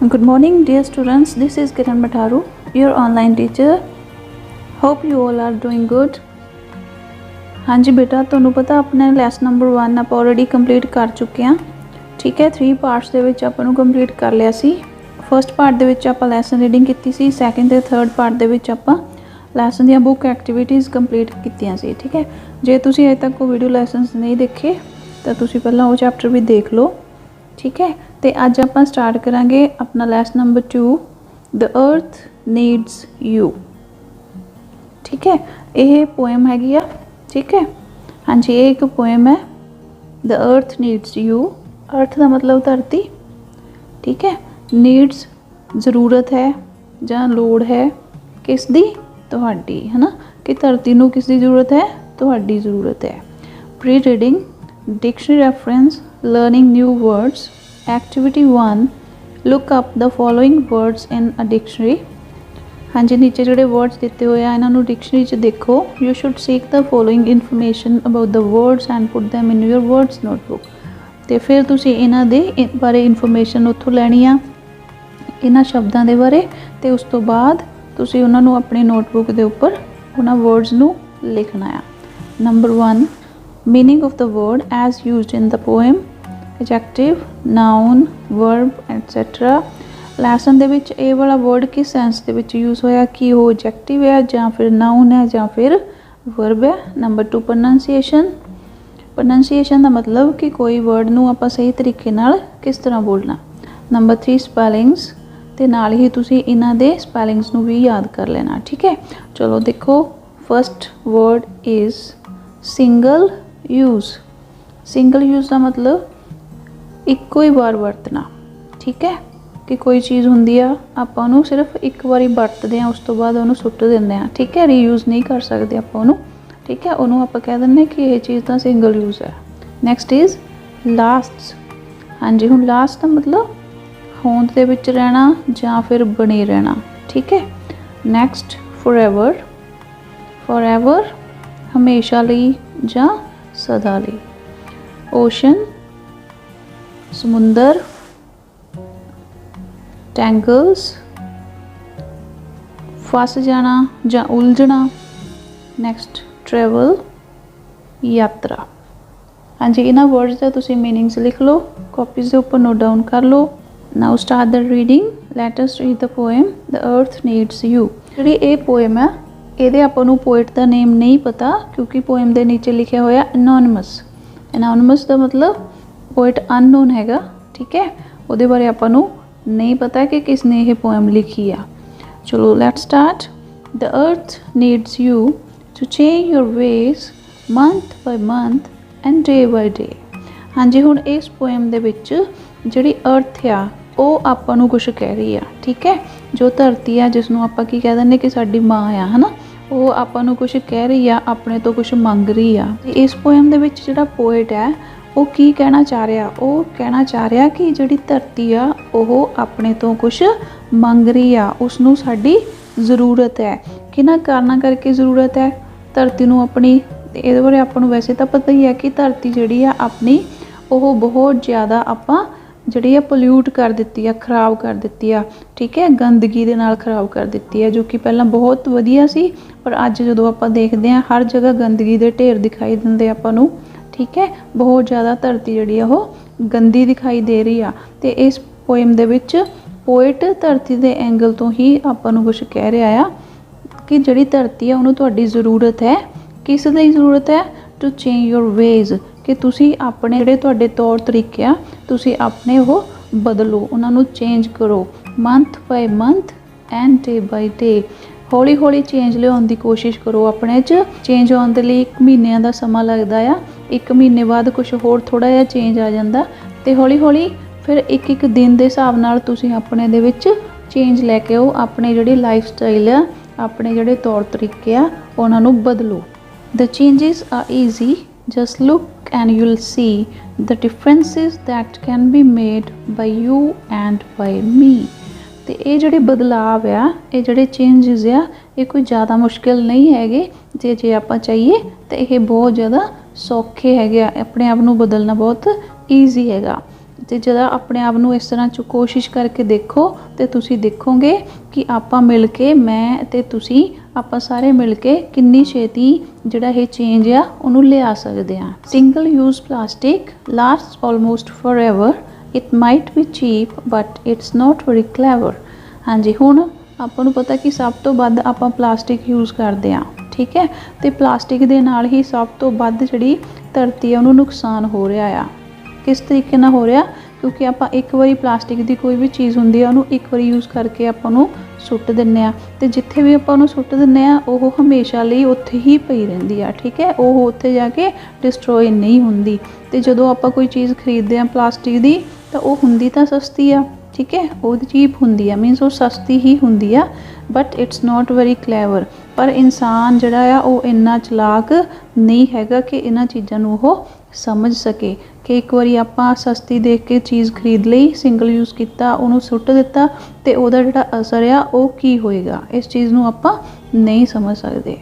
Good morning, dear students. This is Kiran Matharu, your online teacher. Hope you all are doing good. हाँ जी बेटा, तुहानू पता अपने lesson number 1 आप already complete कर चुके हैं। ठीक है, 3 पार्ट्स दे विच आपां नू कंप्लीट कर लिया सी। फर्स्ट पार्ट दे विच आपां लैसन रीडिंग कीती सी, सैकेंड ते थर्ड पार्ट दे विच आपां लैसन दी बुक एक्टिविटीज़ कंप्लीट कीतियां सी। ठीक है, जे तुसीं अजे तक वो वीडियो लैसनस नहीं देखे तो तुसीं पहलां वो चैप्टर भी देख लो। ठीक है, तो अज आप स्टार्ट करांगे अपना lesson number 2, the earth needs you. ठीक है, ये पोएम हैगी आ। ठीक है, हाँ जी, ये एक पोएम है, द अर्थ नीड्स यू। अर्थ का मतलब धरती। ठीक है, नीड्स जरूरत है ਜਾਂ लोड़ है किस दी, तुहाडी, है ना, कि धरती नू किस दी जरूरत है, तुहाडी जरूरत है। Pre reading, dictionary reference, learning new words. Activity 1, look up the following words in a dictionary. हाँ जी, नीचे जोड़े वर्ड्स दिते हुए हैं इन्हों डिक्शनरी च देखो। You should seek the following information about the words and put them in your words notebook. तो फिर तुसी इन्हां दे बारे इन्फॉर्मेशन उत्थों लैनी आ, इन्हां शब्दां दे बारे, ते उस तो बाद तुसी उन्हां नू अपनी नोटबुक दे उपर उन्हां वर्ड्स नू लिखना है। Number 1, meaning of the word as used in the poem. Adjective, noun, verb etcetera. Lesson दे विच ये वाला वर्ड किस सेंस दे विच यूज़ होया, कि वो एडजेक्टिव है जां फिर नाउन है जां फिर वर्ब है। नंबर 2, प्रोनंसीएशन। प्रोनंसीएशन का मतलब कि कोई वर्ड नू आपां सही तरीके नाल किस तरह बोलना। नंबर 3, स्पैलिंग्स, ते नाल ही तुसी इन्हां दे स्पैलिंग्स नू भी याद कर लेना। ठीक है, चलो देखो, first word is single use. Single use का मतलब इक्को ही बार वरतना। ठीक है, कि कोई चीज़ होंदी आ आपां नू सिर्फ एक बारी वरतदे आ, उस तो बाद उन्होंने सुट दिंदे आ। ठीक है, रीयूज़ नहीं कर सकते आपां उन्हों। ठीक है, उन्होंने आपां कह दिंदे कि यह चीज़ तो सिंगल यूज़ है। Next is last. हाँ जी, हुण लास्ट का मतलब होंद दे विच रहना जां फिर बने रहना। ठीक है, नैक्सट फॉरएवर। फॉरएवर हमेशा लई जां सदा लई। ओशन समुंदर। टैंगल्स फस जाना जां उलझना। नैक्सट ट्रैवल यात्रा। हाँ जी, इन्हां वर्ड्स का तुसीं मीनिंग्स लिख लो, कॉपीज़ के उपर नोट डाउन कर लो। Now start the reading. Let us read the poem the earth needs you. जी ये पोएम है, ये आपां नूं पोएट का नेम नहीं पता, क्योंकि पोएम के नीचे लिखा होया एनोनिमस। एनोनिमस का मतलब पोएट अननोन हैगा। ठीक है, वो बारे आपां नूं नहीं पता कि किसने ये पोएम लिखी आ। चलो let start. The earth needs you to change your ways month by month and day by day. हाँ जी, हुण इस पोएम दे विच जिहड़ी अर्थ आ वो आपां नूं कुछ कह रही आ। ठीक है, जो धरती आ जिसनों आपां की कह दिंदे कि साडी माँ आ, है ना, वो आपां नूं कुछ कह रही आ, अपने तो कुछ मंग रही आ। इस पोएम दे विच जिहड़ा पोएट है वो की कहना चाह रहा, वो कहना चाह रहा कि जिहड़ी धरती आ वो अपने तो कुछ मंग रही आ, उसनों साडी ज़रूरत है। किन्हां कारणा करके ज़रूरत है धरती नूं अपनी। इहदे बारे आपां नूं वैसे तो पता ही है कि धरती जिहड़ी आ अपनी वो बहुत ज़्यादा आपां जिहड़ी पोल्यूट कर दित्ती है, खराब कर दित्ती है। ठीक है, गंदगी दे नाल खराब कर दित्ती है, जो कि पहलां बहुत वधिया सी, पर अज जदों आपां देखदे हां हर जगह गंदगी दे ढेर दिखाई दिंदे आपां नूं। ठीक है, बहुत ज़्यादा धरती जिहड़ी आ वो गंदी दिखाई दे रही आ। ते इस पोएम दे विच पोएट धरती दे एंगल तो ही आपां नूं कुछ कह रहा आ कि जिहड़ी धरती आ उहनूं तुहाडी ज़रूरत है। किस दी ज़रूरत है? टू चेंज योर वेज, कि तुसी अपने जिहड़े तुहाडे तौर तरीके आ तुसी अपने वो बदलो, उन्हां नूं चेंज करो month by month and day by day. हौली हौली चेंज लियाउण दी कोशिश करो अपने च। चेंज आउण दे लई 1 महीने का समा लगदा आ, 1 महीने बाद कुछ होर थोड़ा जिहा चेंज आ जांदा, ते हौली हौली फिर एक एक दिन के हिसाब नाल तुसी अपने दे विच चेंज लैके आओ। अपने जिहड़ी लाइफ स्टाइल आ, अपने जिहड़े तौर तरीके आ उन्हां नूं बदलो। The changes are easy, just look and you'll see the differences that can be made by you and by me। तो ये जिहड़े बदलाव आ, ये जिहड़े चेंजिस आ, ये कोई ज़्यादा मुश्किल नहीं हैगे। जे आपां चाहिए तो ये बहुत ज़्यादा सौखे हैगे, अपने आप नूं बदलना बहुत ईजी हैगा। ਤੇ ਜਦੋਂ ਆਪਣੇ ਆਪ ਨੂੰ ਇਸ ਤਰ੍ਹਾਂ ਚ ਕੋਸ਼ਿਸ਼ ਕਰਕੇ ਦੇਖੋ ਤੇ ਤੁਸੀਂ ਦੇਖੋਗੇ ਕਿ ਆਪਾਂ ਮਿਲ ਕੇ, ਮੈਂ ਤੇ ਤੁਸੀਂ, ਆਪਾਂ ਸਾਰੇ ਮਿਲ ਕੇ ਕਿੰਨੀ ਛੇਤੀ ਜਿਹੜਾ ਇਹ ਚੇਂਜ ਆ ਉਹਨੂੰ ਲਿਆ ਸਕਦੇ ਆ। Single use plastic last almost forever, it might be cheap but it's not very clever. ਹਾਂਜੀ, ਹੁਣ ਆਪਾਂ ਨੂੰ ਪਤਾ ਕਿ ਸਭ ਤੋਂ ਵੱਧ ਆਪਾਂ ਪਲਾਸਟਿਕ ਯੂਜ਼ ਕਰਦੇ ਆ, ਠੀਕ ਹੈ, ਤੇ ਪਲਾਸਟਿਕ ਦੇ ਨਾਲ ਹੀ ਸਭ ਤੋਂ ਵੱਧ ਜਿਹੜੀ ਧਰਤੀ ਆ ਉਹਨੂੰ ਨੁਕਸਾਨ ਹੋ ਰਿਹਾ ਆ। ਕਿਸ ਤਰੀਕੇ ਨਾਲ ਹੋ ਰਿਹਾ? ਕਿਉਂਕਿ ਆਪਾਂ ਇੱਕ ਵਾਰੀ ਪਲਾਸਟਿਕ ਦੀ ਕੋਈ ਵੀ ਚੀਜ਼ ਹੁੰਦੀ ਆ ਉਹਨੂੰ ਇੱਕ ਵਾਰੀ ਯੂਜ਼ ਕਰਕੇ ਆਪਾਂ ਨੂੰ ਸੁੱਟ ਦਿੰਦੇ ਆ, ਤੇ ਜਿੱਥੇ ਵੀ ਆਪਾਂ ਉਹਨੂੰ ਸੁੱਟ ਦਿੰਦੇ ਆ ਉਹ ਹਮੇਸ਼ਾ ਲਈ ਉੱਥੇ ਹੀ ਪਈ ਰਹਿੰਦੀ ਆ, ਠੀਕ ਹੈ, ਉਹ ਉੱਥੇ ਜਾ ਕੇ ਡਿਸਟਰੋਏ ਨਹੀਂ ਹੁੰਦੀ। ਤੇ ਜਦੋਂ ਆਪਾਂ ਕੋਈ ਚੀਜ਼ ਖਰੀਦਦੇ ਆ ਪਲਾਸਟਿਕ ਦੀ ਤਾਂ ਉਹ ਹੁੰਦੀ ਤਾਂ ਸਸਤੀ ਆ, ਠੀਕ ਹੈ, ਉਹ ਚੀਪ ਹੁੰਦੀ ਆ, ਮੀਨਸ ਉਹ ਸਸਤੀ ਹੀ ਹੁੰਦੀ ਆ, ਬਟ ਇਟਸ ਨੋਟ ਵੈਰੀ ਕਲੈਵਰ। ਪਰ ਇਨਸਾਨ ਜਿਹੜਾ ਆ ਉਹ ਇੰਨਾ ਚਲਾਕ ਨਹੀਂ ਹੈਗਾ ਕਿ ਇਹਨਾਂ ਚੀਜ਼ਾਂ ਨੂੰ ਉਹ ਸਮਝ ਸਕੇ ਕਿ ਇੱਕ ਵਾਰੀ ਆਪਾਂ ਸਸਤੀ ਦੇਖ ਕੇ ਚੀਜ਼ ਖਰੀਦ ਲਈ, ਸਿੰਗਲ ਯੂਜ਼ ਕੀਤਾ, ਉਹਨੂੰ ਸੁੱਟ ਦਿੱਤਾ ਤੇ ਉਹਦਾ ਜਿਹੜਾ ਅਸਰ ਆ ਉਹ ਕੀ ਹੋਏਗਾ, ਇਸ ਚੀਜ਼ ਨੂੰ ਆਪਾਂ ਨਹੀਂ ਸਮਝ ਸਕਦੇ।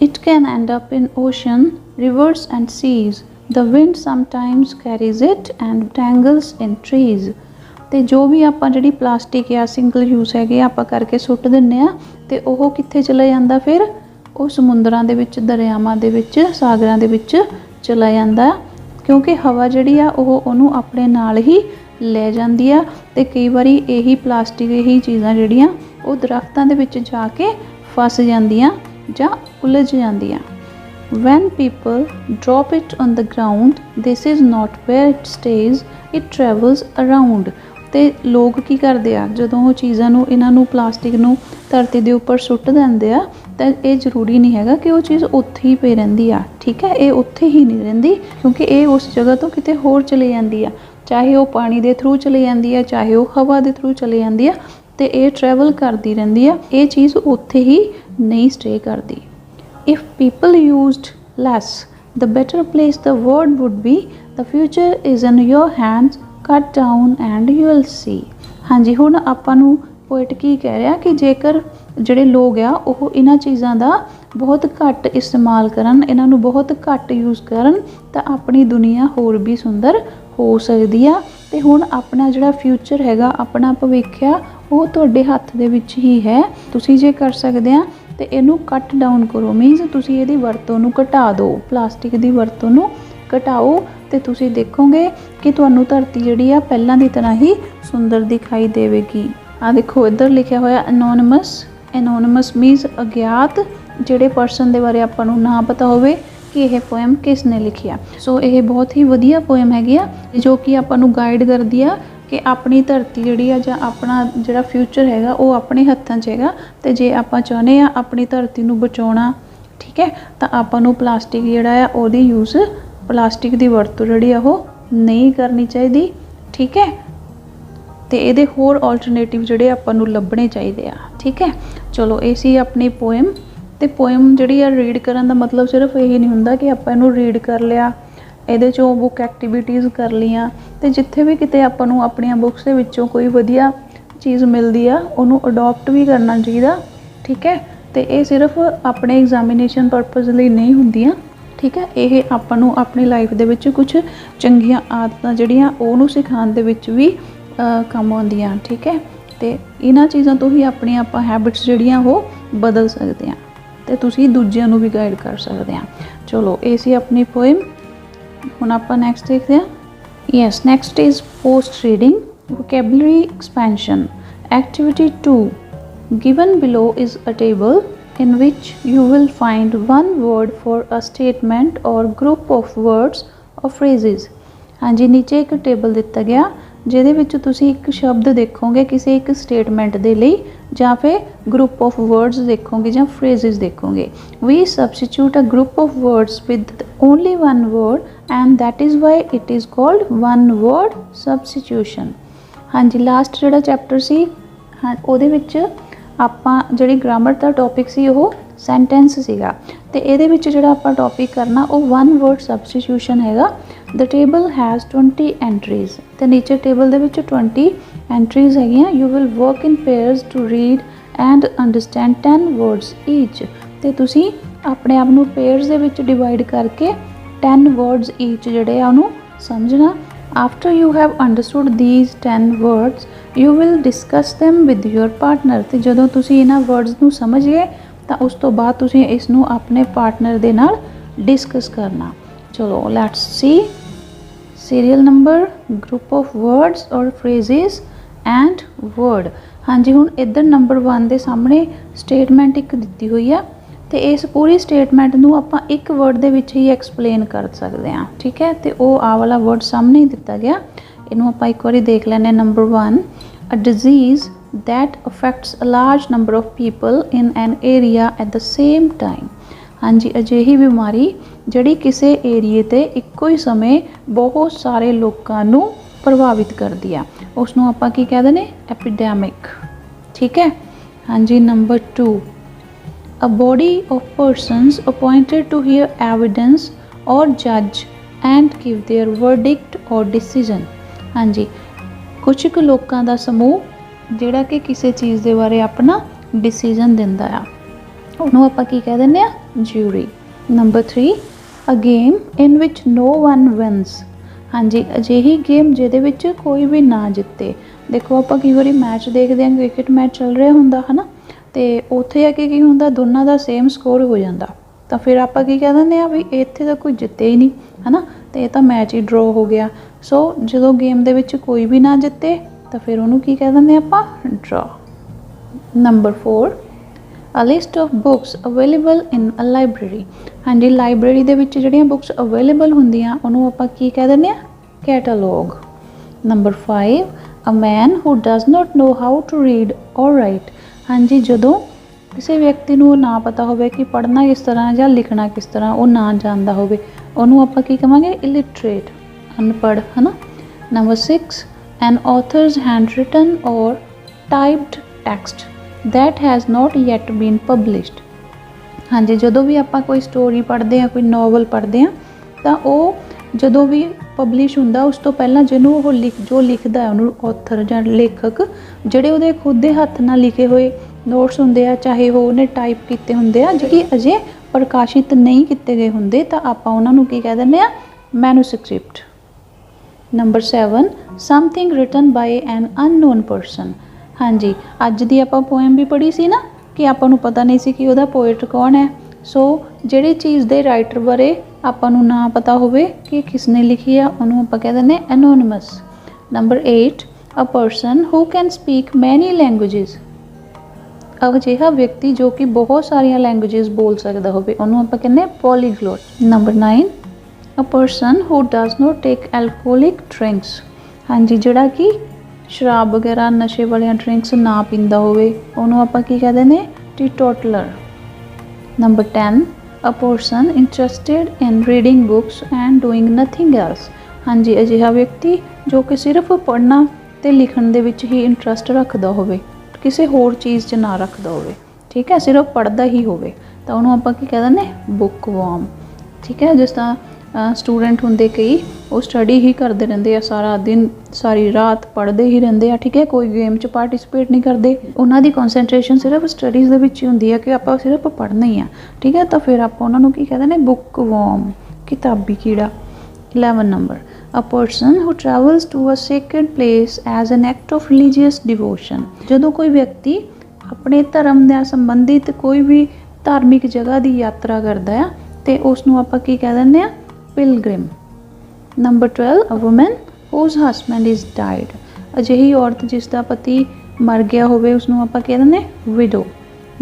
It can end up in ocean, rivers and seas. The wind sometimes carries it and tangles in trees. ਤੇ ਜੋ ਵੀ ਆਪਾਂ ਜਿਹੜੀ ਪਲਾਸਟਿਕ ਆ ਸਿੰਗਲ ਯੂਜ਼ ਹੈਗੇ ਆਪਾਂ ਕਰਕੇ ਸੁੱਟ ਦਿੰਦੇ ਆ ਤੇ ਉਹ ਕਿੱਥੇ ਚਲਾ ਜਾਂਦਾ? ਫਿਰ ਉਹ ਸਮੁੰਦਰਾਂ ਦੇ ਵਿੱਚ, ਦਰਿਆਵਾਂ ਦੇ ਵਿੱਚ, ਸਾਗਰਾਂ ਦੇ ਵਿੱਚ ਚਲਾ ਜਾਂਦਾ, ਕਿਉਂਕਿ ਹਵਾ ਜਿਹੜੀ ਆ ਉਹ ਉਹਨੂੰ ਆਪਣੇ ਨਾਲ ਹੀ ਲੈ ਜਾਂਦੀ ਆ। ਤੇ ਕਈ ਵਾਰੀ ਇਹੀ ਪਲਾਸਟਿਕ, ਇਹੀ ਚੀਜ਼ਾਂ ਜਿਹੜੀਆਂ ਉਹ ਦਰਖਤਾਂ ਦੇ ਵਿੱਚ ਜਾ ਕੇ ਫਸ ਜਾਂਦੀਆਂ ਜਾਂ ਉਲਝ ਜਾਂਦੀਆਂ। When people drop it on the ground, this is not where it stays, it travels around. ਤੇ ਲੋਕ ਕੀ ਕਰਦੇ ਆ, ਜਦੋਂ ਉਹ ਚੀਜ਼ਾਂ ਨੂੰ, ਇਹਨਾਂ ਨੂੰ, ਪਲਾਸਟਿਕ ਨੂੰ ਧਰਤੀ ਦੇ ਉੱਪਰ ਸੁੱਟ ਦਿੰਦੇ ਆ ਤਾਂ ਇਹ ਜ਼ਰੂਰੀ ਨਹੀਂ ਹੈਗਾ ਕਿ ਉਹ ਚੀਜ਼ ਉੱਥੇ ਹੀ ਪਈ ਰਹਿੰਦੀ ਆ, ਠੀਕ ਹੈ, ਇਹ ਉੱਥੇ ਹੀ ਨਹੀਂ ਰਹਿੰਦੀ, ਕਿਉਂਕਿ ਇਹ ਉਸ ਜਗ੍ਹਾ ਤੋਂ ਕਿਤੇ ਹੋਰ ਚਲੀ ਜਾਂਦੀ ਆ, ਚਾਹੇ ਉਹ ਪਾਣੀ ਦੇ ਥਰੂ ਚਲੀ ਜਾਂਦੀ ਆ, ਚਾਹੇ ਉਹ ਹਵਾ ਦੇ ਥਰੂ ਚਲੀ ਜਾਂਦੀ ਆ, ਤੇ ਇਹ ਟਰੈਵਲ ਕਰਦੀ ਰਹਿੰਦੀ ਆ, ਇਹ ਚੀਜ਼ ਉੱਥੇ ਹੀ ਨਹੀਂ ਸਟੇ ਕਰਦੀ। If people used less, the better place the world would be. The future is in your hands. Cut down and you will see. ਹਾਂਜੀ, ਹੁਣ ਆਪਾਂ ਨੂੰ ਪੋਇਟ ਕੀ ਕਹਿ ਰਿਹਾ ਕਿ ਜੇਕਰ ਜਿਹੜੇ ਲੋਕ ਆ ਉਹ ਇਹਨਾਂ ਚੀਜ਼ਾਂ ਦਾ ਬਹੁਤ ਘੱਟ ਇਸਤੇਮਾਲ ਕਰਨ, ਇਹਨਾਂ ਨੂੰ ਬਹੁਤ ਘੱਟ ਯੂਜ਼ ਕਰਨ ਤਾਂ ਆਪਣੀ ਦੁਨੀਆ ਹੋਰ ਵੀ ਸੁੰਦਰ ਹੋ ਸਕਦੀ ਆ। ਤੇ ਹੁਣ ਆਪਣਾ ਜਿਹੜਾ ਫਿਊਚਰ ਹੈਗਾ, ਆਪਣਾ ਭਵਿੱਖ ਆ, ਉਹ ਤੁਹਾਡੇ ਹੱਥ ਦੇ ਵਿੱਚ ਹੀ ਹੈ। ਤੁਸੀਂ ਜੇ ਕਰ ਸਕਦੇ ਆ ਤੇ ਇਹਨੂੰ ਕੱਟ ਡਾਊਨ ਕਰੋ, ਮੀਨਸ ਤੁਸੀਂ ਇਹਦੀ ਵਰਤੋਂ ਨੂੰ ਘਟਾ ਦਿਓ, ਪਲਾਸਟਿਕ ਦੀ ਵਰਤੋਂ ਨੂੰ ਘਟਾਓ ਤੇ ਤੁਸੀਂ ਦੇਖੋਗੇ ਕਿ ਤੁਹਾਨੂੰ ਧਰਤੀ ਜਿਹੜੀ ਆ ਪਹਿਲਾਂ ਦੀ ਤਰ੍ਹਾਂ ਹੀ ਸੁੰਦਰ ਦਿਖਾਈ ਦੇਵੇਗੀ। ਆ ਦੇਖੋ ਇੱਧਰ ਲਿਖਿਆ ਹੋਇਆ ਐਨੋਨਿਮਸ। ਐਨੋਨਿਮਸ ਮੀਨਸ ਅਗਿਆਤ, ਜਿਹੜੇ ਪਰਸਨ ਦੇ ਬਾਰੇ ਆਪਾਂ ਨੂੰ ਨਾ ਪਤਾ ਹੋਵੇ ਕਿ ਇਹ ਪੋਇਮ ਕਿਸ ਨੇ ਲਿਖਿਆ। ਸੋ ਇਹ ਬਹੁਤ ਹੀ ਵਧੀਆ ਪੋਇਮ ਹੈਗੀ ਆ ਜੋ ਕਿ ਆਪਾਂ ਨੂੰ ਗਾਈਡ ਕਰਦੀ ਆ ਕਿ ਆਪਣੀ ਧਰਤੀ ਜਿਹੜੀ ਆ ਜਾਂ ਆਪਣਾ ਜਿਹੜਾ ਫਿਊਚਰ ਹੈਗਾ ਉਹ ਆਪਣੇ ਹੱਥਾਂ 'ਚ ਹੈਗਾ। ਤੇ ਜੇ ਆਪਾਂ ਚਾਹੁੰਦੇ ਆ ਆਪਣੀ ਧਰਤੀ ਨੂੰ ਬਚਾਉਣਾ, ਠੀਕ ਹੈ, ਤਾਂ ਆਪਾਂ ਨੂੰ ਪਲਾਸਟਿਕ ਜਿਹੜਾ ਆ ਉਹਦੀ ਯੂਜ਼, ਪਲਾਸਟਿਕ ਦੀ ਵਰਤੋਂ ਜਿਹੜੀ ਆ ਉਹ ਨਹੀਂ ਕਰਨੀ ਚਾਹੀਦੀ, ਠੀਕ ਹੈ, ਤੇ ਇਹਦੇ ਹੋਰ ਆਲਟਰਨੇਟਿਵ ਜਿਹੜੇ ਆਪਾਂ ਨੂੰ ਲੱਭਣੇ ਚਾਹੀਦੇ ਆ, ਠੀਕ ਹੈ। ਚਲੋ ਇਹ ਸੀ ਆਪਣੀ ਪੋਇਮ। ਤੇ ਪੋਇਮ ਜਿਹੜੀ ਆ ਰੀਡ ਕਰਨ ਦਾ ਮਤਲਬ ਸਿਰਫ ਇਹ ਨਹੀਂ ਹੁੰਦਾ ਕਿ ਆਪਾਂ ਇਹਨੂੰ ਰੀਡ ਕਰ ਲਿਆ, ਇਹਦੇ 'ਚੋਂ ਬੁੱਕ ਐਕਟੀਵਿਟੀਜ਼ ਕਰ ਲਈਆਂ, ਤੇ ਜਿੱਥੇ ਵੀ ਕਿਤੇ ਆਪਾਂ ਨੂੰ ਆਪਣੀਆਂ ਬੁੱਕਸ ਦੇ ਵਿੱਚੋਂ ਕੋਈ ਵਧੀਆ ਚੀਜ਼ ਮਿਲਦੀ ਆ ਉਹਨੂੰ ਅਡੋਪਟ ਵੀ ਕਰਨਾ ਚਾਹੀਦਾ, ਠੀਕ ਹੈ। ਤੇ ਇਹ ਸਿਰਫ ਆਪਣੇ ਐਗਜ਼ਾਮੀਨੇਸ਼ਨ ਪਰਪਸ ਲਈ ਨਹੀਂ ਹੁੰਦੀਆਂ, ਠੀਕ ਹੈ, ਇਹ ਆਪਾਂ ਨੂੰ ਆਪਣੀ ਲਾਈਫ ਦੇ ਵਿੱਚ ਕੁਝ ਚੰਗੀਆਂ ਆਦਤਾਂ ਜਿਹੜੀਆਂ ਉਹਨੂੰ ਸਿਖਾਉਣ ਦੇ ਵਿੱਚ ਵੀ ਕੰਮ ਆਉਂਦੀਆਂ, ਠੀਕ ਹੈ। ਤੇ ਇਹਨਾਂ ਚੀਜ਼ਾਂ ਤੋਂ ਹੀ ਆਪਣੀਆਂ ਆਪਾਂ ਹੈਬਿਟਸ ਜਿਹੜੀਆਂ ਉਹ ਬਦਲ ਸਕਦੇ ਹਾਂ ਤੇ ਤੁਸੀਂ ਦੂਜਿਆਂ ਨੂੰ ਵੀ ਗਾਈਡ ਕਰ ਸਕਦੇ ਹਾਂ। ਚਲੋ ਇਹ ਸੀ ਆਪਣੀ ਪੋਇਮ। ਹੁਣ ਆਪਾਂ ਨੈਕਸਟ ਦੇਖਦੇ ਹਾਂ। Yes, next is post reading vocabulary expansion. Activity 2 given below is a table in which you will find one word for a statement or group of words or phrases। ਹਾਂਜੀ, ਨੀਚੇ ਇੱਕ table ਦਿੱਤਾ ਗਿਆ ਜਿਹਦੇ ਵਿੱਚ ਤੁਸੀਂ ਇੱਕ ਸ਼ਬਦ ਦੇਖੋਗੇ ਕਿਸੇ ਇੱਕ ਸਟੇਟਮੈਂਟ ਦੇ ਲਈ, ਜਾਂ ਫਿਰ ਗਰੁੱਪ ਆਫ ਵਰਡਸ ਦੇਖੋਗੇ ਜਾਂ ਫਰੇਜ਼ਸ ਦੇਖੋਗੇ। We substitute a group of words with only one word and that is why it is called one word substitution. ਹਾਂਜੀ, ਲਾਸਟ ਜਿਹੜਾ ਚੈਪਟਰ ਸੀ ਉਹਦੇ ਵਿੱਚ ਆਪਾਂ ਜਿਹੜੀ ਗ੍ਰਾਮਰ ਦਾ ਟੌਪਿਕ ਸੀ ਉਹ ਸੈਂਟੈਂਸ ਸੀਗਾ, ਤੇ ਇਹਦੇ ਵਿੱਚ ਜਿਹੜਾ ਆਪਾਂ ਟੌਪਿਕ ਕਰਨਾ ਉਹ ਵਨ ਵਰਡ ਸਬਸਟੀਟਿਊਸ਼ਨ ਹੈਗਾ। ਦ ਟੇਬਲ ਹੈਜ਼ 20 ਐਂਟਰੀਜ਼, ਤੇ ਨੀਚੇ ਟੇਬਲ ਦੇ ਵਿੱਚ 20 ਐਂਟਰੀਜ਼ ਹੈਗੀਆਂ। You will work in pairs to read and understand 10 words each, ਤੇ ਤੁਸੀਂ ਆਪਣੇ ਆਪ ਨੂੰ ਪੇਅਰਸ ਦੇ ਵਿੱਚ ਡਿਵਾਈਡ ਕਰਕੇ 10 ਵਰਡਸ ਈਚ ਜਿਹੜੇ ਆ ਉਹਨੂੰ ਸਮਝਣਾ After you have understood these 10 words, you will discuss them with your partner। ਤੇ ਜਦੋਂ ਤੁਸੀਂ ਇਹਨਾਂ words ਨੂੰ ਸਮਝ ਗਏ ਤਾਂ ਉਸ ਤੋਂ ਬਾਅਦ ਤੁਸੀਂ ਇਸ ਨੂੰ ਆਪਣੇ ਪਾਰਟਨਰ ਦੇ ਨਾਲ ਡਿਸਕਸ ਕਰਨਾ। ਚਲੋ let's see serial number, group of words ਔਰ ਫਰੇਜ਼ਿਸ ਐਂਡ ਵਰਡ। ਹਾਂਜੀ, ਹੁਣ ਇੱਧਰ ਨੰਬਰ 1 ਦੇ ਸਾਹਮਣੇ ਸਟੇਟਮੈਂਟ ਇੱਕ ਦਿੱਤੀ ਹੋਈ ਆ ਤੇ ਇਸ ਪੂਰੀ ਸਟੇਟਮੈਂਟ ਨੂੰ ਆਪਾਂ ਇੱਕ ਵਰਡ ਦੇ ਵਿੱਚ ਹੀ ਐਕਸਪਲੇਨ ਕਰ ਸਕਦੇ ਹਾਂ। ਠੀਕ ਹੈ, ਤੇ ਉਹ ਆ ਵਾਲਾ ਵਰਡ ਸਾਹਮਣੇ ਹੀ ਦਿੱਤਾ ਗਿਆ, ਇਹਨੂੰ ਆਪਾਂ ਇੱਕ ਵਾਰੀ ਦੇਖ ਲੈਂਦੇ ਹਾਂ। Number 1, a disease that affects a large number of people in an area at the same time। ਹਾਂਜੀ, ਅਜਿਹੀ ਬਿਮਾਰੀ ਜਿਹੜੀ ਕਿਸੇ ਏਰੀਏ ਤੇ ਇੱਕੋ ਹੀ ਸਮੇਂ ਬਹੁਤ ਸਾਰੇ ਲੋਕਾਂ ਨੂੰ ਪ੍ਰਭਾਵਿਤ ਕਰਦੀ ਆ, ਉਸ ਨੂੰ ਆਪਾਂ ਕੀ ਕਹਿੰਦੇ ਨੇ? ਐਪੀਡੈਮਿਕ। ਠੀਕ ਹੈ। ਹਾਂਜੀ, number 2, a body of persons appointed to hear evidence or judge and give their verdict or decision। ਹਾਂਜੀ, ਕੁਝ ਕੁ ਲੋਕਾਂ ਦਾ ਸਮੂਹ ਜਿਹੜਾ ਕਿ ਕਿਸੇ ਚੀਜ਼ ਦੇ ਬਾਰੇ ਆਪਣਾ ਡਿਸੀਜਨ ਦਿੰਦਾ ਆ, ਉਹਨੂੰ ਆਪਾਂ ਕੀ ਕਹਿ ਦਿੰਦੇ ਆ? Jury. Number 3, a game in which no one wins। ਹਾਂਜੀ, ਅਜਿਹੀ ਗੇਮ ਜਿਹਦੇ ਵਿੱਚ ਕੋਈ ਵੀ ਨਾ ਜਿੱਤੇ। ਦੇਖੋ, ਆਪਾਂ ਕਈ ਵਾਰੀ ਮੈਚ ਦੇਖਦੇ ਹਾਂ, ਕ੍ਰਿਕਟ ਮੈਚ ਚੱਲ ਰਿਹਾ ਹੁੰਦਾ ਹੈ ਨਾ, ਤੇ ਉੱਥੇ ਆ ਕੇ ਕੀ ਹੁੰਦਾ, ਦੋਨਾਂ ਦਾ ਸੇਮ ਸਕੋਰ ਹੋ ਜਾਂਦਾ, ਤਾਂ ਫਿਰ ਆਪਾਂ ਕੀ ਕਹਿ ਦਿੰਦੇ ਆ ਵੀ ਇੱਥੇ ਤਾਂ ਕੋਈ ਜਿੱਤੇ ਹੀ ਨਹੀਂ, ਹੈ ਨਾ, ਤੇ ਇਹ ਤਾਂ ਮੈਚ ਹੀ ਡਰੋ ਹੋ ਗਿਆ। ਸੋ ਜਦੋਂ ਗੇਮ ਦੇ ਵਿੱਚ ਕੋਈ ਵੀ ਨਾ ਜਿੱਤੇ ਤਾਂ ਫਿਰ ਉਹਨੂੰ ਕੀ ਕਹਿ ਦਿੰਦੇ ਆਪਾਂ? ਡਰਾ। Number 4, a list of books available in a library। ਹਾਂਜੀ, ਲਾਇਬ੍ਰੇਰੀ ਦੇ ਵਿੱਚ ਜਿਹੜੀਆਂ ਬੁੱਕਸ ਅਵੇਲੇਬਲ ਹੁੰਦੀਆਂ ਉਹਨੂੰ ਆਪਾਂ ਕੀ ਕਹਿ ਦਿੰਦੇ ਆ? Catalogue. Number 5, a man who does not know how to read or write। ਹਾਂਜੀ, ਜਦੋਂ ਕਿਸੇ ਵਿਅਕਤੀ ਨੂੰ ਨਾ ਪਤਾ ਹੋਵੇ ਕਿ ਪੜ੍ਹਨਾ ਕਿਸ ਤਰ੍ਹਾਂ ਜਾਂ ਲਿਖਣਾ ਕਿਸ ਤਰ੍ਹਾਂ, ਉਹ ਨਾ ਜਾਣਦਾ ਹੋਵੇ, ਉਹਨੂੰ ਆਪਾਂ ਕੀ ਕਹਾਂਗੇ? ਇਲਿਟਰੇਟ, ਅਨਪੜ੍ਹ, ਹੈ ਨਾ। Number 6, an author's handwritten or typed text that has not yet been published। ਹਾਂਜੀ, ਜਦੋਂ ਵੀ ਆਪਾਂ ਕੋਈ ਸਟੋਰੀ ਪੜ੍ਹਦੇ ਹਾਂ, ਕੋਈ ਨੋਵਲ ਪੜ੍ਹਦੇ ਹਾਂ, ਤਾਂ ਉਹ ਜਦੋਂ ਵੀ ਪਬਲਿਸ਼ ਹੁੰਦਾ ਉਸ ਤੋਂ ਪਹਿਲਾਂ ਜਿਹਨੂੰ ਉਹ ਜੋ ਲਿਖਦਾ ਉਹਨੂੰ ਔਥਰ ਜਾਂ ਲੇਖਕ, ਜਿਹੜੇ ਉਹਦੇ ਖੁਦ ਦੇ ਹੱਥ ਨਾਲ ਲਿਖੇ ਹੋਏ ਨੋਟਸ ਹੁੰਦੇ ਆ, ਚਾਹੇ ਉਹ ਉਹਨੇ ਟਾਈਪ ਕੀਤੇ ਹੁੰਦੇ ਆ, ਜਿਹੜੇ ਅਜੇ ਪ੍ਰਕਾਸ਼ਿਤ ਨਹੀਂ ਕੀਤੇ ਗਏ ਹੁੰਦੇ, ਤਾਂ ਆਪਾਂ ਉਹਨਾਂ ਨੂੰ ਕੀ ਕਹਿ ਦਿੰਦੇ ਆ? Manuscript. Number 7, something written by an unknown person. ਹਾਂਜੀ, ਅੱਜ ਦੀ ਆਪਾਂ ਪੋਇਮ ਵੀ ਪੜ੍ਹੀ ਸੀ ਨਾ ਕਿ ਆਪਾਂ ਨੂੰ ਪਤਾ ਨਹੀਂ ਸੀ ਕਿ ਉਹਦਾ ਪੋਇਟ ਕੌਣ ਹੈ। ਸੋ ਜਿਹੜੀ ਚੀਜ਼ ਦੇ ਰਾਈਟਰ ਬਾਰੇ ਆਪਾਂ ਨੂੰ ਨਾ ਪਤਾ ਹੋਵੇ ਕਿ ਕਿਸ ਨੇ ਲਿਖੀ ਆ, ਉਹਨੂੰ ਆਪਾਂ ਕਹਿ ਦਿੰਦੇ anonymous. Number 8, a person who can speak many languages. ਅਜਿਹਾ ਵਿਅਕਤੀ ਜੋ ਕਿ ਬਹੁਤ ਸਾਰੀਆਂ ਲੈਂਗੁਏਜਿਸ ਬੋਲ ਸਕਦਾ ਹੋਵੇ, ਉਹਨੂੰ ਆਪਾਂ ਕਹਿੰਦੇ polyglot. Number 9, a person who does not take alcoholic drinks. ਹਾਂਜੀ, ਜਿਹੜਾ ਕਿ ਸ਼ਰਾਬ ਵਗੈਰਾ ਨਸ਼ੇ ਵਾਲੀਆਂ ਡਰਿੰਕਸ ਨਾ ਪੀਂਦਾ ਹੋਵੇ, ਉਹਨੂੰ ਆਪਾਂ ਕੀ ਕਹਿ ਦਿੰਦੇ? Teetotaler. Number 10, a person interested in reading books and doing nothing else. ਹਾਂਜੀ, ਅਜਿਹਾ ਵਿਅਕਤੀ ਜੋ ਕਿ ਸਿਰਫ ਪੜ੍ਹਨਾ ਅਤੇ ਲਿਖਣ ਦੇ ਵਿੱਚ ਹੀ ਇੰਟਰਸਟ ਰੱਖਦਾ ਹੋਵੇ, ਕਿਸੇ ਹੋਰ ਚੀਜ਼ 'ਚ ਨਾ ਰੱਖਦਾ ਹੋਵੇ। ਠੀਕ ਹੈ, ਸਿਰਫ ਪੜ੍ਹਦਾ ਹੀ ਹੋਵੇ, ਤਾਂ ਉਹਨੂੰ ਆਪਾਂ ਕੀ ਕਹਿ ਦਿੰਦੇ? Book warm. ਠੀਕ ਹੈ, ਜਿਸ ਤਰ੍ਹਾਂ ਸਟੂਡੈਂਟ ਹੁੰਦੇ ਕਈ, ਉਹ ਸਟੱਡੀ ਹੀ ਕਰਦੇ ਰਹਿੰਦੇ ਆ, ਸਾਰਾ ਦਿਨ ਸਾਰੀ ਰਾਤ ਪੜ੍ਹਦੇ ਹੀ ਰਹਿੰਦੇ ਆ। ਠੀਕ ਹੈ, ਕੋਈ ਗੇਮ 'ਚ ਪਾਰਟੀਸਪੇਟ ਨਹੀਂ ਕਰਦੇ, ਉਹਨਾਂ ਦੀ ਕੌਨਸੈਂਟਰੇਸ਼ਨ ਸਿਰਫ ਸਟੱਡੀਜ਼ ਦੇ ਵਿੱਚ ਹੀ ਹੁੰਦੀ ਹੈ ਕਿ ਆਪਾਂ ਸਿਰਫ ਪੜ੍ਹਨਾ ਹੀ ਆ। ਠੀਕ ਹੈ, ਤਾਂ ਫਿਰ ਆਪਾਂ ਉਹਨਾਂ ਨੂੰ ਕੀ ਕਹਿ ਦਿੰਦੇ? ਬੁੱਕ ਵਾਰਮ, ਕਿਤਾਬੀ ਕੀੜਾ। 11 number, a person who travels to a sacred place as an act of religious devotion. ਜਦੋਂ ਕੋਈ ਵਿਅਕਤੀ ਆਪਣੇ ਧਰਮ ਨਾਲ ਸੰਬੰਧਿਤ ਕੋਈ ਵੀ ਧਾਰਮਿਕ ਜਗ੍ਹਾ ਦੀ ਯਾਤਰਾ ਕਰਦਾ ਆ, ਤੇ ਉਸ ਨੂੰ ਆਪਾਂ ਕੀ ਕਹਿ ਦਿੰਦੇ ਆ? Pilgrim. Number 12, a woman whose husband is died। ਅਜਿਹੀ ਔਰਤ ਜਿਸ ਦਾ ਪਤੀ ਮਰ ਗਿਆ ਹੋਵੇ, ਉਸਨੂੰ ਆਪਾਂ ਕਹਿ ਦਿੰਦੇ widow.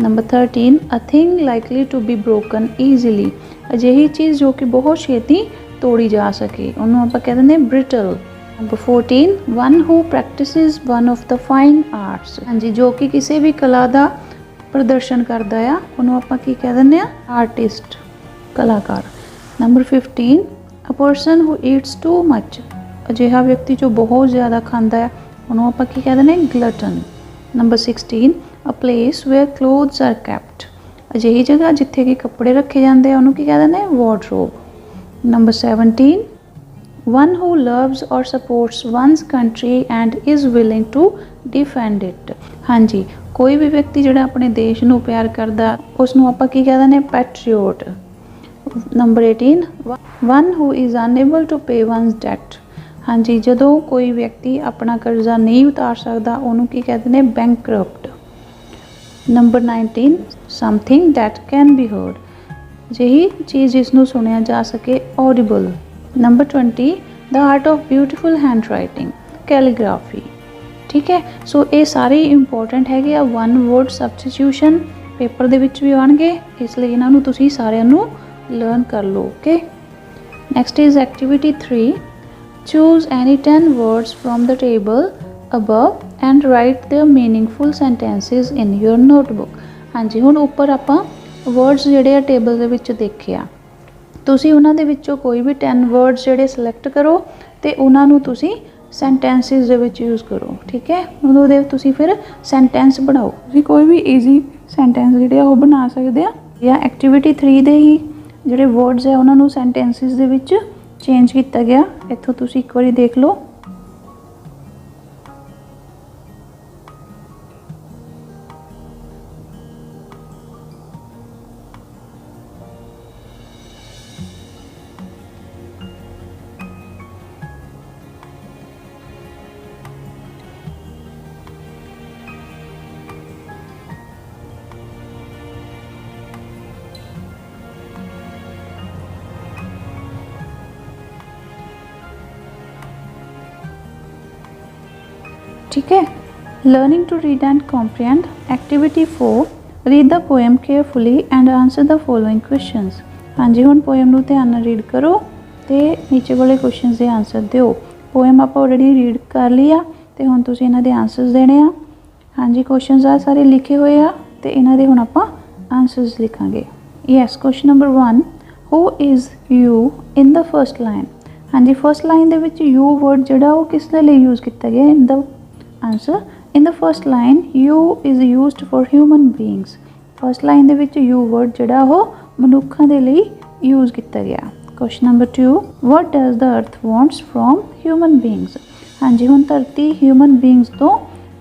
Number 13, a thing likely to be broken easily। ਅਜਿਹੀ ਚੀਜ਼ ਜੋ ਕਿ ਬਹੁਤ ਛੇਤੀ ਤੋੜੀ ਜਾ ਸਕੇ, ਉਹਨੂੰ ਆਪਾਂ ਕਹਿ ਦਿੰਦੇ brittle. Number 14, one who practices one of the fine arts। ਹਾਂਜੀ, ਜੋ ਕਿ ਕਿਸੇ ਵੀ ਕਲਾ ਦਾ ਪ੍ਰਦਰਸ਼ਨ ਕਰਦਾ ਆ, ਉਹਨੂੰ ਆਪਾਂ ਕੀ ਕਹਿ ਦਿੰਦੇ ਆ? ਆਰਟਿਸਟ, ਕਲਾਕਾਰ। Number 15, a person who eats too much। ਅਜਿਹਾ ਵਿਅਕਤੀ ਜੋ ਬਹੁਤ ਜ਼ਿਆਦਾ ਖਾਂਦਾ ਹੈ, ਉਹਨੂੰ ਆਪਾਂ ਕੀ ਕਹਿ ਦਿੰਦੇ? Glutton. Number 16, a place where clothes are kept। ਅਜਿਹੀ ਜਗ੍ਹਾ ਜਿੱਥੇ ਕਿ ਕੱਪੜੇ ਰੱਖੇ ਜਾਂਦੇ ਆ, ਉਹਨੂੰ ਕੀ ਕਹਿ ਦਿੰਦੇ? Wardrobe. Number 17, one who loves or supports one's country and is willing to defend it। ਹਾਂਜੀ, ਕੋਈ ਵੀ ਵਿਅਕਤੀ ਜਿਹੜਾ ਆਪਣੇ ਦੇਸ਼ ਨੂੰ ਪਿਆਰ ਕਰਦਾ, ਉਸ ਨੂੰ ਆਪਾਂ ਕੀ ਕਹਿ ਦਿੰਦੇ? Patriot. Number 18, one who is unable to pay one's debt। हाँ जी, जदों कोई व्यक्ति अपना कर्जा नहीं उतार सकता उन्होंने की कहते हैं bankrupt. Number 19 something that can be heard, ਜਿਹੀ चीज़ जिसनों सुनिया जा सके Audible. Number 20 the art of beautiful hand writing calligraphy. ठीक है, सो ये सारे इंपॉर्टेंट है। वन वर्ड सबस्टिट्यूशन पेपर दे विच भी आउणगे, इसलिए इन्हां नूं तुसीं सारिआं नूं लर्न कर लो। Okay, next is activity 3 choose any 10 words from the table above and write the meaningful sentences in your notebook. हाँ जी, हुण उपर आपां वर्ड्स जिहड़े आ टेबल दे विच देखे आ, तुसीं उन्हां दे विचों कोई भी 10 वर्ड्स जिहड़े सिलेक्ट करो ते उन्हां नूं तुसीं सेंटेंसिस दे विच यूज़ करो। ठीक है, उहदे तुसीं फिर सेंटेंस बनाओ, तुसीं कोई भी ईजी सेंटेंस जिहड़े आ ओह बना सकदे आ, या एक्टिविटी 3 दे ही जिहड़े वर्ड्स है उन्हां नूं सेंटेंसिस दे विच चेंज किया गया। इत्थों तुसीं एक बारी देख लो। ठीक है, learning to read and comprehend activity 4 read the poem carefully and answer the following questions. हाँ जी, हुण पोएम नूं ध्यान नाल रीड करो तो नीचे वाले क्वेश्चनस के आंसर दिओ। पोएम आप ऑलरेडी रीड कर ली आ तो हुण तुसीं इन्हां दे आंसर्स देने आ। हाँ जी, क्वेश्चनस आ सारे लिखे हुए आ तो इन्हां दे हुण आपां आंसर्स लिखांगे। Yes, question number 1 who is you in the first line. हाँ जी, फर्स्ट लाइन दे विच यू वर्ड जिहड़ा वो किस दे लई यूज़ किया गया in the answer. In the first line you is used for human beings. First line दे विच यू वर्ड जिहड़ा वो मनुक्खां दे लई यूज़ किया गया। Question number 2 what does the earth wants from human beings. हाँ जी, हुण धरती ह्यूमन बीइंग्स तो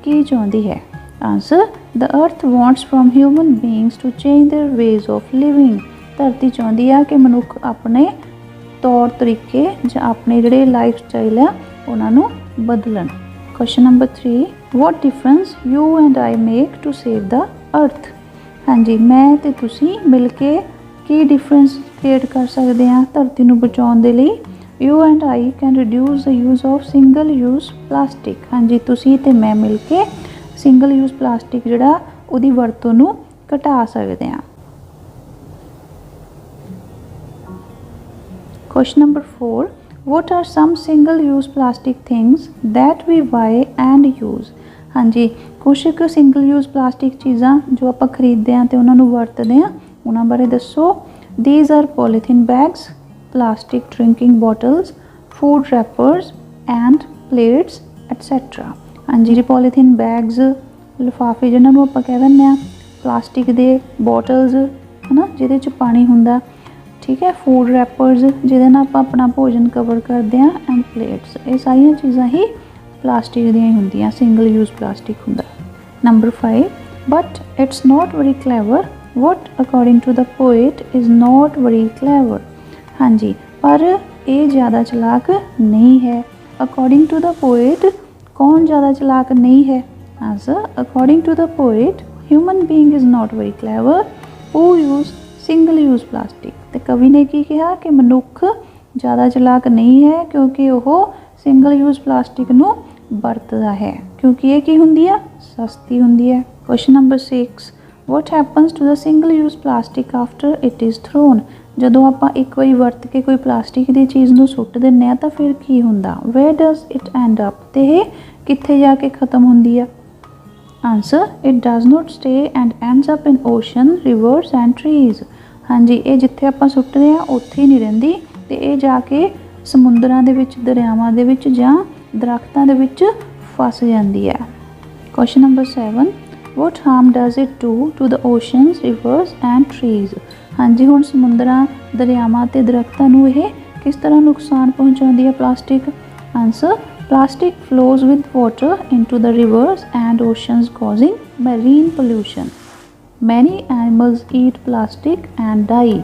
की चाहुंदी है। Answer the earth wants from human beings to change their ways of living. धरती चाहुंदी आ कि मनुख अपने तौर तरीके जां अपने जिहड़े लाइफ स्टाइल है उन्हां नूं बदलन। Question number 3 what difference you and I make to save the earth. हाँ जी, मैं ते तुसी मिल के की डिफरेंस क्रिएट कर सकते हैं धरती नूं बचाउण दे लई। You and I can reduce the use of single use plastic. हाँ जी, तुसी ते मैं मिल के सिंगल यूज़ प्लास्टिक जिहड़ा उहदी वरतों नूं घटा सकते हैं। Question number 4 What are some single-use plastic things that we buy and use। हाँ जी, कुछ एक सिंगल यूज़ प्लास्टिक चीज़ां जो आप खरीदते हैं तो उन्होंने वरतते हैं, उन्होंने बारे दसो। These are polythene bags, plastic drinking bottles, food wrappers and plates etc। हाँ जी, पॉलीथीन बैग्स लिफाफे जिन्होंने आप कह दें प्लास्टिक दे बॉटल्स है ना जिहदे च पानी हुंदा। ठीक है, फूड रैपर्स जिहदे नाल आपां अपना भोजन कवर करते हैं एंड प्लेट्स, ये सारियां चीज़ां ही प्लास्टिक दियां हुंदियां, सिंगल यूज़ प्लास्टिक हुंदा। Number 5 but it's not very clever what according to the poet is not very clever. हाँ जी, पर ये ज़्यादा चलाक नहीं है। अकॉर्डिंग टू द पोएट कौन ज़्यादा चलाक नहीं है। Answer according to the poet human being is not very clever who use single use plastic. तो कवि ने की कहा कि मनुख ज़्यादा चलाक नहीं है क्योंकि वह सिंगल यूज़ प्लास्टिक नूं वरतदा है, क्योंकि ये की हुंदी है सस्ती हुंदी है। Question number 6 what happens to the single use plastic after it is thrown. जदों आपां एक बारी वरत के कोई प्लास्टिक की चीज़ नूं सुੱਟ दिंदे आ तां फिर की हुंदा। Where does it end up, ते ये कित्थे जाके खत्म हुंदी है। Answer it does not stay and ends up in ocean rivers and trees. हाँ जी, ये जिथे आपां सुੱਟਦੇ हैं उत्थे ही नहीं रहिंदी ते ये जाके समुंदरां दे विच दरियावां दे विच जां दरख्तां दे विच फस जांदी है। Question number 7 what harm does it do to the oceans rivers and trees. हाँ जी, हुण समुंदरां दरियावां ते दरख्तां नूं ये किस तरह नुकसान पहुँचाउंदी है plastic. Answer plastic flows with water into the rivers and oceans causing marine pollution. Many animals eat plastic and die.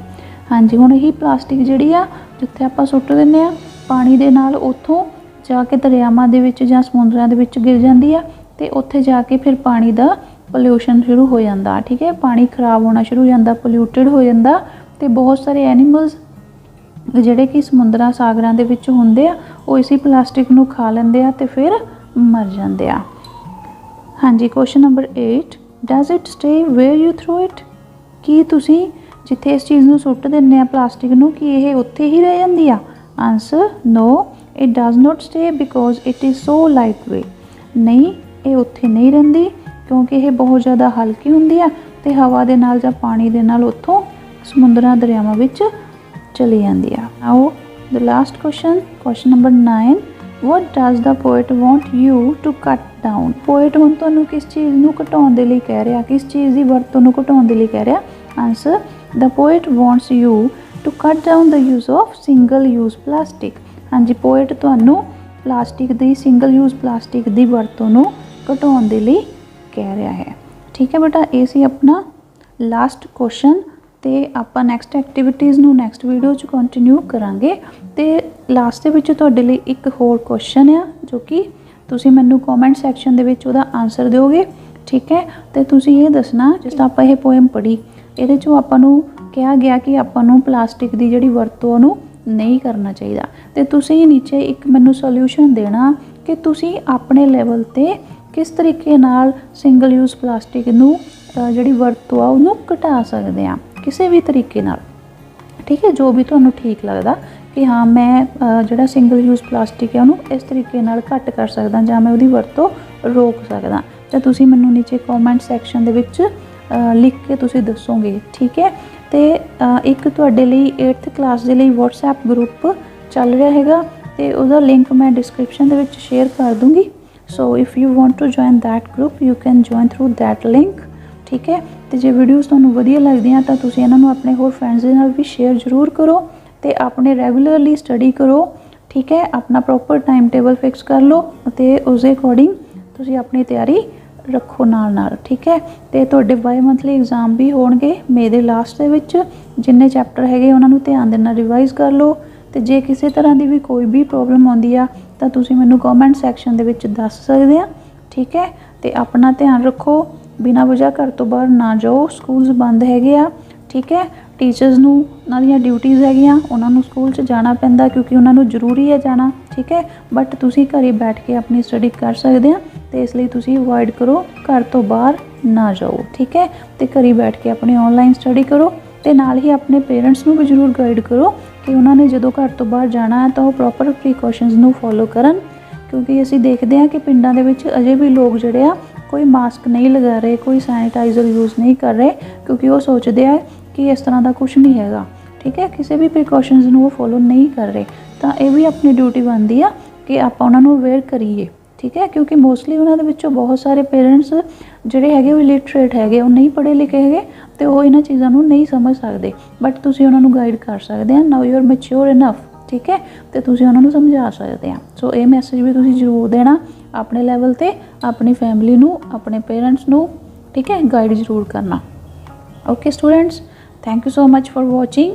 हाँ जी, हुण यही प्लास्टिक जिहड़ी आ जिथे आपां सुੱਟ दिंदे आ पानी दे नाल उत्थों जाके दरियावां दे विच जां समुद्रां दे विच गिर जाती है तो उत्थे जाके फिर पानी का पोल्यूशन शुरू हो जाता। ठीक है, पानी खराब होना शुरू हो जाता, पोल्यूटिड हो जाता तो बहुत सारे एनीमल्स ਜਿਹੜੇ कि समुद्रां सागरां दे विच हुंदे आ वो इसी प्लास्टिक नूं खा लैंदे आ ते फिर मर जांदे आ। हाँ जी, question number 8, does it stay where you throw it? कि तुसी जिथे इस चीज़ नूं सुੱਟ दिंदे आ प्लास्टिक नूं कि ये उत्थे ही रह जांदी आ? Answer no, it does not stay because it is so light weight. नहीं, ये उत्थे नहीं रहिंदी क्योंकि ये बहुत ज़्यादा हल्की हुंदी आ ते हवा दे नाल जां पानी दे नाल उत्थों समुद्रां दरियावां विच चली जाती है। Now the last question, question number 9, what does the poet want you to cut down? Poet हुण तुहानूं किस चीज़ नूं घटाउण दे लई कह रहा, किस चीज़ की वरतों नूं घटाउण दे लई कह रहा? Answer, the poet wants you to cut down the use of single use plastic. हाँ जी, पोएट तुहानूं प्लास्टिक दी सिंगल यूज़ प्लास्टिक की वरतों नूं घटाउण दे लई कह रहा है। ठीक है बेटा, ये सी अपना लास्ट क्वेश्चन ਤੇ ਆਪਾਂ ਨੈਕਸਟ ਐਕਟੀਵਿਟੀज़ ਨੂੰ ਨੈਕਸਟ ਵੀਡੀਓ 'ਚ ਕੰਟੀਨਿਊ ਕਰਾਂਗੇ। ਤੇ ਲਾਸਟ ਦੇ ਵਿੱਚ ਤੁਹਾਡੇ ਲਈ ਇੱਕ ਹੋਰ ਕੁਐਸਚਨ ਆ ਜੋ ਕਿ ਤੁਸੀਂ ਮੈਨੂੰ ਕਮੈਂਟ ਸੈਕਸ਼ਨ ਦੇ ਵਿੱਚ ਉਹਦਾ ਆਨਸਰ ਦਿਓਗੇ। ਠੀਕ ਹੈ, ਤੇ ਤੁਸੀਂ ਇਹ ਦੱਸਣਾ ਜਿਸ ਤਰ੍ਹਾਂ ਆਪਾਂ ਇਹ ਪੋਇਮ ਪੜ੍ਹੀ ਇਹਦੇ 'ਚੋਂ ਆਪਾਂ ਨੂੰ ਕਿਹਾ ਗਿਆ ਕਿ ਆਪਾਂ ਨੂੰ ਪਲਾਸਟਿਕ ਦੀ ਜਿਹੜੀ ਵਰਤੋਂ ਉਹਨੂੰ ਨਹੀਂ ਕਰਨਾ ਚਾਹੀਦਾ ਤੇ ਤੁਸੀਂ ਨੀਚੇ ਇੱਕ ਮੈਨੂੰ ਸੋਲੂਸ਼ਨ ਦੇਣਾ ਕਿ ਤੁਸੀਂ ਆਪਣੇ ਲੈਵਲ ਤੇ ਕਿਸ ਤਰੀਕੇ ਨਾਲ ਸਿੰਗਲ ਯੂਜ਼ ਪਲਾਸਟਿਕ ਨੂੰ ਜਿਹੜੀ ਵਰਤੋਂ ਆ ਉਹਨੂੰ ਘਟਾ ਸਕਦੇ ਆ ਕਿਸੇ ਵੀ ਤਰੀਕੇ ਨਾਲ। ठीक है, जो भी ਤੁਹਾਨੂੰ ठीक लगता कि हाँ मैं ਜਿਹੜਾ ਸਿੰਗਲ ਯੂਜ਼ ਪਲਾਸਟਿਕ ਹੈ ਉਹਨੂੰ ਇਸ ਤਰੀਕੇ ਨਾਲ ਘੱਟ ਕਰ ਸਕਦਾ ਜਾਂ ਮੈਂ ਉਹਦੀ ਵਰਤੋਂ ਰੋਕ ਸਕਦਾ ਤਾਂ ਤੁਸੀਂ ਮੈਨੂੰ ਨੀਚੇ ਕਮੈਂਟ ਸੈਕਸ਼ਨ ਦੇ ਵਿੱਚ ਲਿਖ ਕੇ ਤੁਸੀਂ ਦੱਸੋਗੇ। ਠੀਕ ਹੈ, ਤੇ ਇੱਕ ਤੁਹਾਡੇ ਲਈ 8th ਕਲਾਸ ਦੇ ਲਈ WhatsApp ਗਰੁੱਪ ਚੱਲ ਰਿਹਾ ਹੈਗਾ ਤੇ ਉਹਦਾ ਲਿੰਕ ਮੈਂ ਡਿਸਕ੍ਰਿਪਸ਼ਨ ਦੇ ਵਿੱਚ ਸ਼ੇਅਰ ਕਰ ਦੂੰਗੀ। So if you want to join that group you can join through that link. ठीक है, तो जो वीडियोज़ तुहानूं वधिया लगदियां तां तुसीं इन्हां नूं अपने होर फ्रेंड्स दे नाल भी शेयर जरूर करो तो अपने रैगूलरली स्टडी करो। ठीक है, अपना प्रॉपर टाइम टेबल फिक्स कर लो तो उस अकॉर्डिंग तुसीं अपनी तैयारी रखो नाल। ठीक है, तो तुहाडे बाई मंथली एग्जाम भी होणगे मई दे लास्ट दे विच। जिन्ने चैप्टर हैगे उन्हां नूं ध्यान दे नाल रिवाइज़ कर लो तो जे किसी तरह की भी कोई भी प्रॉब्लम आउंदी आ तां तुसीं मैनूं कमेंट सैक्शन दे विच दस सकदे आ। ठीक है, तो अपना ध्यान रखो, बिना वजह घर तो बाहर ना जाओ, स्कूल्स बंद हैगे आ। ठीक है, टीचर्स नूं उन्हां दीयां ड्यूटीज़ हैगियां उन्हां नूं स्कूल च जाना पैंदा क्योंकि उन्हां नूं जरूरी है जाना। ठीक है, बट तुसीं घरे बैठ के अपनी स्टडी कर सकदे आ तो इसलिए तुसीं अवॉइड करो घर तो बाहर ना जाओ। ठीक है, तो घरे बैठ के अपनी ऑनलाइन स्टडी करो तो नाल ही अपने पेरेंट्स नूं भी जरूर गाइड करो कि उन्होंने जो घर तो बाहर जाना है तो प्रॉपर प्रीकॉशनस नूं फॉलो करन क्योंकि असीं देखते हैं कि पिंडां दे विच अजे भी लोग जिहड़े आ कोई मास्क नहीं लगा रहे, कोई सैनिटाइज़र यूज़ नहीं कर रहे क्योंकि वो सोचते हैं कि इस तरह का कुछ नहीं हैगा। ठीक है, किसी भी प्रिकॉशनस नूं वो फॉलो नहीं कर रहे तो ये भी अपनी ड्यूटी बनती है कि आप उन्होंने अवेयर करिए। ठीक है, क्योंकि मोस्टली उन्होंने विचों बहुत सारे पेरेंट्स जिहड़े हैगे वो इलिटरेट हैगे, वो नहीं पढ़े लिखे हैगे तो वो इन्हां चीज़ों नूं नहीं समझ सकते बट तुसीं उन्हां नूं गाइड कर सकते हैं। Now you are mature enough. ठीक है, तो तुसीं उन्हां नूं समझा सकते हैं। सो ये मैसेज भी तुसीं जरूर देना अपने लैवल ते अपनी फैमिली नूं, अपने पेरेंट्स नूं। ठीक है, गाइड जरूर करना। Okay students, thank you so much for watching.